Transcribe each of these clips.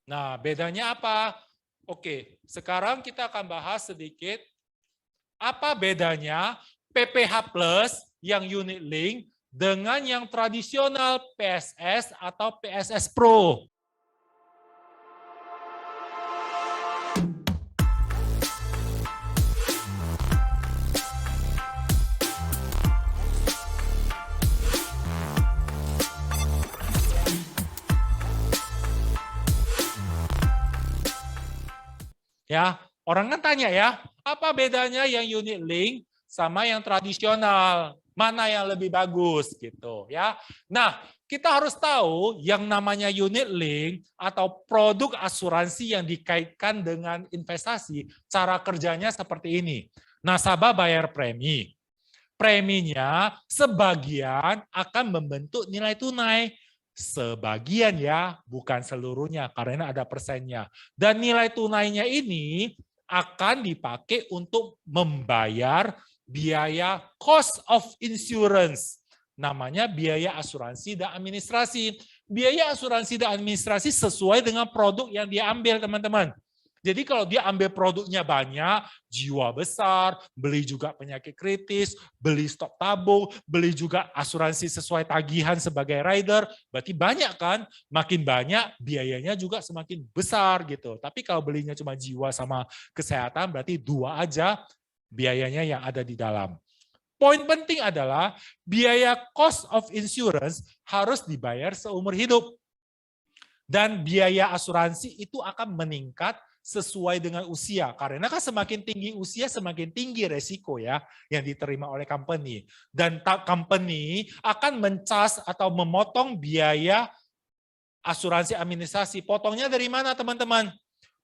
Nah, bedanya apa? Oke, sekarang kita akan bahas sedikit apa bedanya PPH Plus yang unit link dengan yang tradisional PSS atau PSS Pro. Ya, orang kan tanya ya, apa bedanya yang unit link sama yang tradisional? Mana yang lebih bagus gitu ya. Nah, kita harus tahu yang namanya unit link atau produk asuransi yang dikaitkan dengan investasi, cara kerjanya seperti ini. Nasabah bayar premi. Preminya sebagian akan membentuk nilai tunai. Sebagian ya, bukan seluruhnya karena ada persennya. Dan nilai tunainya ini akan dipakai untuk membayar biaya cost of insurance. Namanya biaya asuransi dan administrasi. Biaya asuransi dan administrasi sesuai dengan produk yang dia ambil, teman-teman. Jadi kalau dia ambil produknya banyak, jiwa besar, beli juga penyakit kritis, beli stok tabung, beli juga asuransi sesuai tagihan sebagai rider, berarti banyak kan? Makin banyak biayanya juga semakin besar gitu. Tapi kalau belinya cuma jiwa sama kesehatan, berarti dua aja biayanya yang ada di dalam. Poin penting adalah biaya cost of insurance harus dibayar seumur hidup. Dan biaya asuransi itu akan meningkat sesuai dengan usia. Karena kan semakin tinggi usia, semakin tinggi resiko ya yang diterima oleh company. Dan company akan mencas atau memotong biaya asuransi administrasi. Potongnya dari mana teman-teman?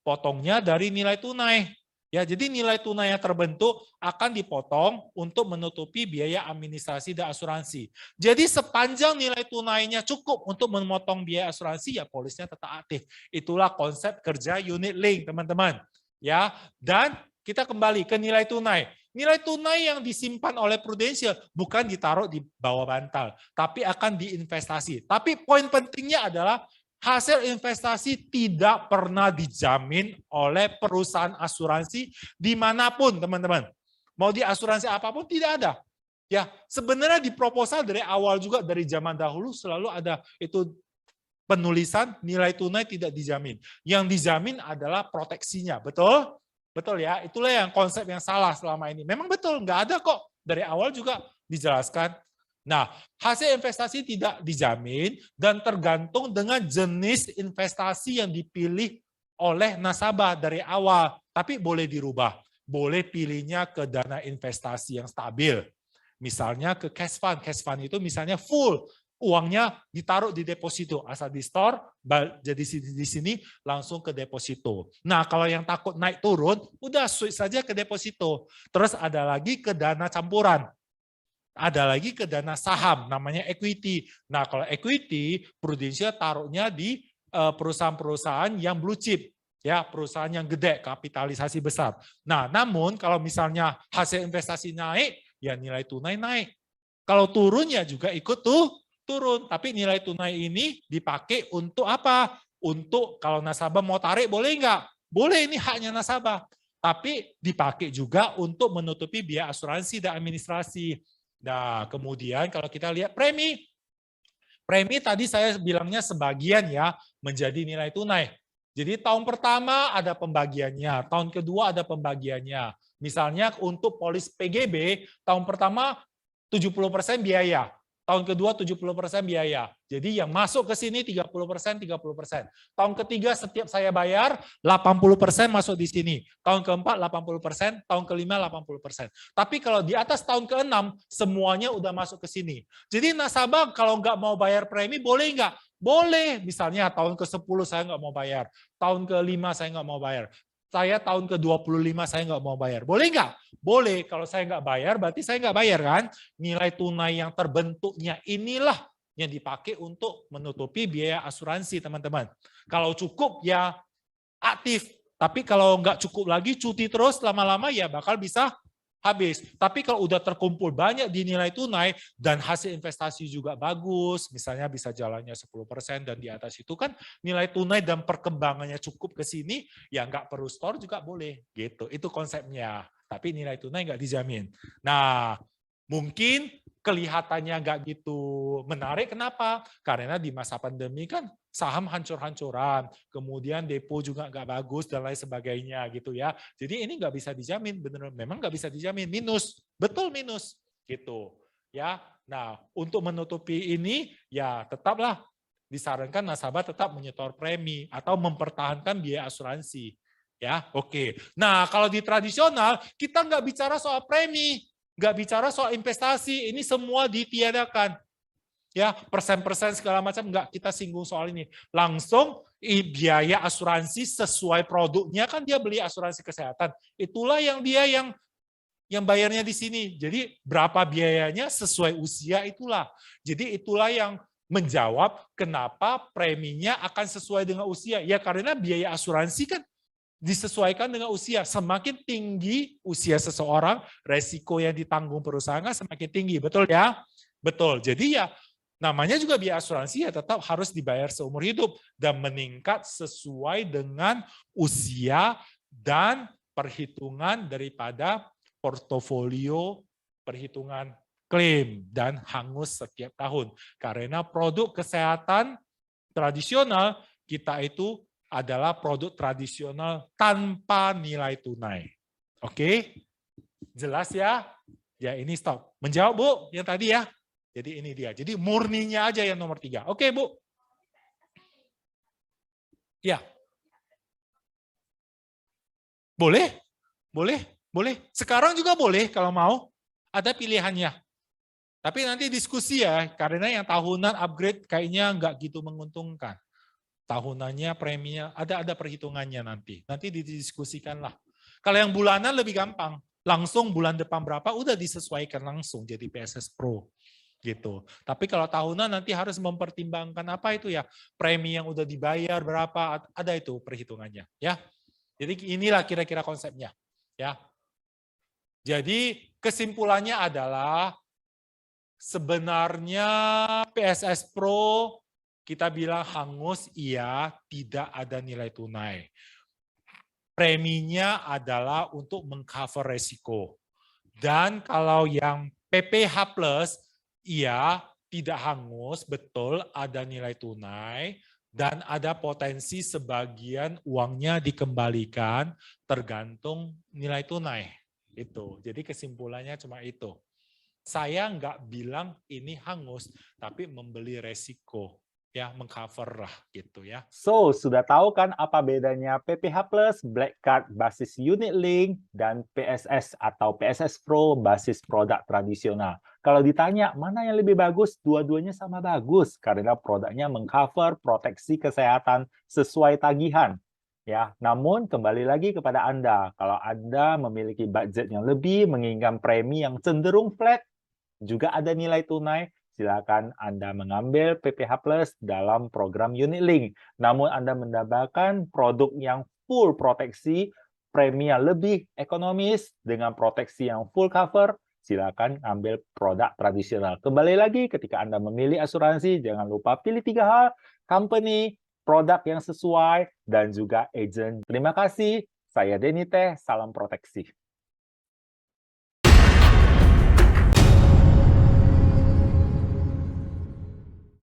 Potongnya dari nilai tunai. Ya, jadi nilai tunai yang terbentuk akan dipotong untuk menutupi biaya administrasi dan asuransi. Jadi sepanjang nilai tunainya cukup untuk memotong biaya asuransi, ya polisnya tetap aktif. Itulah konsep kerja unit link, teman-teman. Ya, dan kita kembali ke nilai tunai. Nilai tunai yang disimpan oleh Prudential bukan ditaruh di bawah bantal, tapi akan diinvestasi. Tapi poin pentingnya adalah hasil investasi tidak pernah dijamin oleh perusahaan asuransi dimanapun, teman-teman. Mau di asuransi apapun tidak ada. Ya, sebenarnya di proposal dari awal juga dari zaman dahulu selalu ada itu penulisan nilai tunai tidak dijamin. Yang dijamin adalah proteksinya, betul? Betul ya, itulah yang konsep yang salah selama ini. Memang betul, nggak ada kok. Dari awal juga dijelaskan. Nah, hasil investasi tidak dijamin dan tergantung dengan jenis investasi yang dipilih oleh nasabah dari awal. Tapi boleh dirubah. Boleh pilihnya ke dana investasi yang stabil. Misalnya ke cash fund. Cash fund itu misalnya full. Uangnya ditaruh di deposito. Asal di store, jadi di sini langsung ke deposito. Nah, kalau yang takut naik turun, udah switch saja ke deposito. Terus ada lagi ke dana campuran. Ada lagi ke dana saham, namanya equity. Nah, kalau equity, Prudential taruhnya di perusahaan-perusahaan yang blue chip, ya perusahaan yang gede, kapitalisasi besar. Nah, namun kalau misalnya hasil investasi naik, ya nilai tunai naik. Kalau turun ya juga ikut turun. Tapi nilai tunai ini dipakai untuk apa? Untuk kalau nasabah mau tarik boleh nggak? Boleh, ini haknya nasabah. Tapi dipakai juga untuk menutupi biaya asuransi dan administrasi. Nah, kemudian kalau kita lihat premi. Premi tadi saya bilangnya sebagian ya menjadi nilai tunai. Jadi tahun pertama ada pembagiannya, tahun kedua ada pembagiannya. Misalnya untuk polis PGB, tahun pertama 70% biaya. Tahun kedua 70% biaya. Jadi yang masuk ke sini 30%, 30%. Tahun ketiga setiap saya bayar 80% masuk di sini. Tahun keempat 80%, tahun kelima 80%. Tapi kalau di atas tahun ke-6 semuanya udah masuk ke sini. Jadi nasabah kalau nggak mau bayar premi boleh nggak? Boleh. Misalnya tahun ke-10 saya nggak mau bayar. Tahun ke-5 saya nggak mau bayar. Saya tahun ke-25 saya nggak mau bayar. Boleh nggak? Boleh. Kalau saya nggak bayar, berarti saya nggak bayar kan? Nilai tunai yang terbentuknya inilah yang dipakai untuk menutupi biaya asuransi, teman-teman. Kalau cukup ya aktif. Tapi kalau nggak cukup lagi, cuti terus lama-lama ya bakal bisa habis. Tapi kalau udah terkumpul banyak di nilai tunai dan hasil investasi juga bagus, misalnya bisa jalannya 10% dan di atas itu kan nilai tunai dan perkembangannya cukup ke sini, ya nggak perlu store juga boleh. Gitu. Itu konsepnya. Tapi nilai tunai nggak dijamin. Nah, mungkin kelihatannya nggak gitu menarik. Kenapa? Karena di masa pandemi kan saham hancur-hancuran, kemudian depo juga nggak bagus dan lain sebagainya gitu ya. Jadi ini nggak bisa dijamin, benar memang nggak bisa dijamin, minus, betul minus gitu ya. Nah untuk menutupi ini ya tetaplah disarankan nasabah tetap menyetor premi atau mempertahankan biaya asuransi ya. Oke. Nah kalau di tradisional kita nggak bicara soal premi, nggak bicara soal investasi, ini semua ditiadakan. Ya, persen-persen segala macam nggak kita singgung soal ini. Langsung biaya asuransi sesuai produknya kan dia beli asuransi kesehatan. Itulah yang dia yang bayarnya di sini. Jadi berapa biayanya sesuai usia itulah. Jadi itulah yang menjawab kenapa preminya akan sesuai dengan usia. Ya karena biaya asuransi kan disesuaikan dengan usia. Semakin tinggi usia seseorang, resiko yang ditanggung perusahaan semakin tinggi. Betul ya? Betul. Jadi ya namanya juga biaya asuransi ya tetap harus dibayar seumur hidup dan meningkat sesuai dengan usia dan perhitungan daripada portofolio perhitungan klaim dan hangus setiap tahun. Karena produk kesehatan tradisional kita itu adalah produk tradisional tanpa nilai tunai. Oke? Jelas ya? Ya ini stop. Menjawab Bu yang tadi ya? Jadi ini dia. Jadi murninya aja yang nomor 3. Oke Bu? Ya. Boleh? Boleh? Boleh. Sekarang juga boleh kalau mau. Ada pilihannya. Tapi nanti diskusi ya, karena yang tahunan upgrade kayaknya nggak gitu menguntungkan. Tahunannya, preminya, ada perhitungannya nanti. Nanti didiskusikan lah. Kalau yang bulanan lebih gampang. Langsung bulan depan berapa, udah disesuaikan langsung jadi PSS Pro. Gitu. Tapi kalau tahunan nanti harus mempertimbangkan apa itu ya, premi yang udah dibayar berapa, ada itu perhitungannya. Ya. Jadi inilah kira-kira konsepnya. Ya. Jadi kesimpulannya adalah sebenarnya PSS Pro kita bilang hangus, iya, tidak ada nilai tunai. Preminya adalah untuk mengcover resiko. Dan kalau yang PPH Plus, iya, tidak hangus, betul, ada nilai tunai, dan ada potensi sebagian uangnya dikembalikan tergantung nilai tunai. Itu. Jadi kesimpulannya cuma itu. Saya nggak bilang ini hangus, tapi membeli resiko. Ya, mengcover lah gitu ya. So, sudah tahu kan apa bedanya PPH Plus, Black Card basis unit link, dan PSS atau PSS Pro basis produk tradisional. Kalau ditanya mana yang lebih bagus, dua-duanya sama bagus karena produknya mengcover proteksi kesehatan sesuai tagihan. Ya, namun kembali lagi kepada Anda. Kalau Anda memiliki budget yang lebih, menginginkan premi yang cenderung flat, juga ada nilai tunai, silakan Anda mengambil PPH Plus dalam program unit link. Namun Anda mendapatkan produk yang full proteksi, premi yang lebih ekonomis dengan proteksi yang full cover, silakan ambil produk tradisional. Kembali lagi ketika Anda memilih asuransi, jangan lupa pilih 3 hal, company, produk yang sesuai, dan juga agent. Terima kasih. Saya Denny Teh, salam proteksi.